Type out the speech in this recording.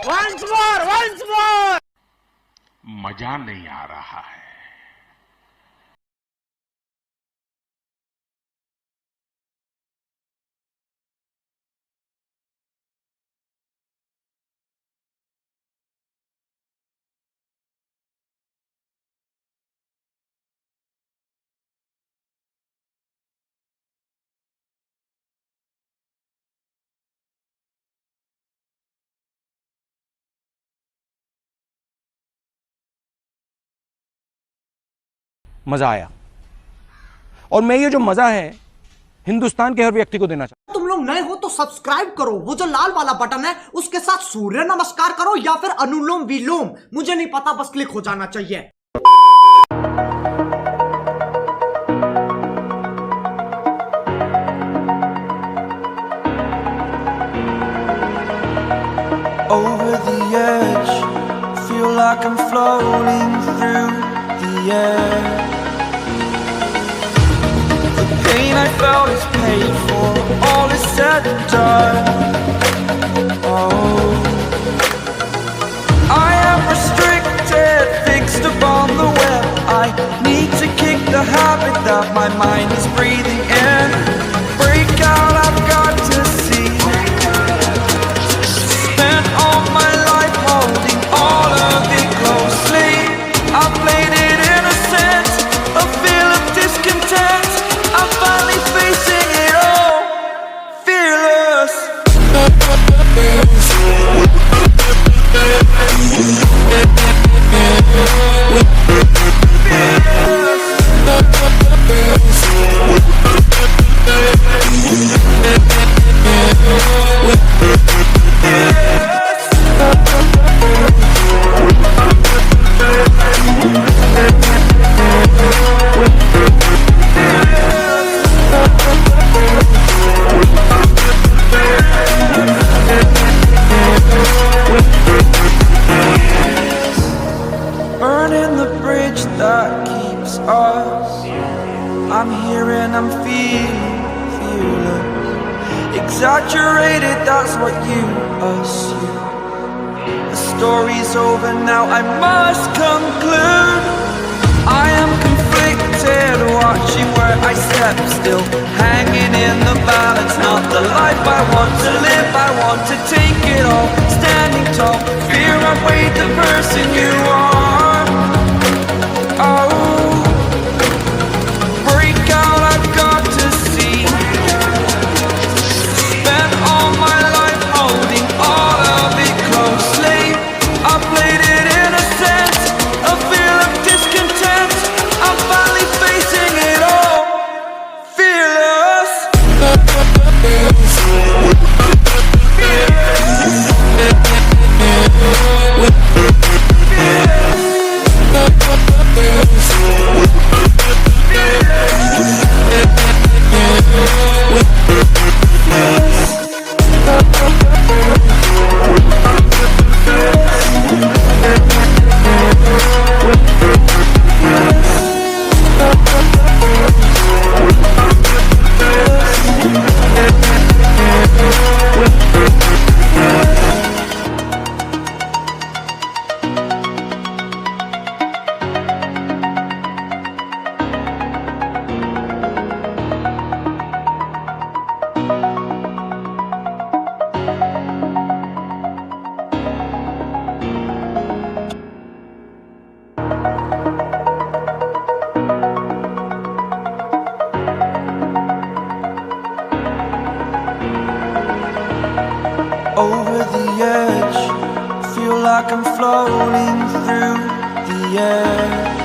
Once more! मजा नहीं आ रहा है। मजा आया और मैं ये जो मजा है हिंदुस्तान के हर व्यक्ति को देना चाहता हूं। तुम लोग नए हो तो सब्सक्राइब करो, वो जो लाल वाला बटन है उसके साथ सूर्य नमस्कार करो या फिर अनुलोम विलोम, मुझे नहीं पता, बस क्लिक हो जाना चाहिए। Over the edge, feel like I'm floating through the air. The pain I felt is paid for, all is said and done. Oh, I am restricted, fixed upon the web. I need to kick the habit that my mind is breathing in. Break out, I've got to see. Spent all my life holding all of it closely. I played it innocent, a feel of discontent. I'm finally facing it all, fearless. Burning the bridge that keeps us. I'm here and I'm feeling fearless. Exaggerated, that's what you assume. The story's over now, I must conclude. I am conflicted, watching where I step still, hanging in the balance. Not the life I want to live, I want to take it all. Standing tall, fear outweighed the person you are. Oh, break out, I've got to see. Spent all my life holding all of it closely. I played it innocent, a feel of discontent. I'm finally facing it all, fearless. Over the edge, feel like I'm floating through the air.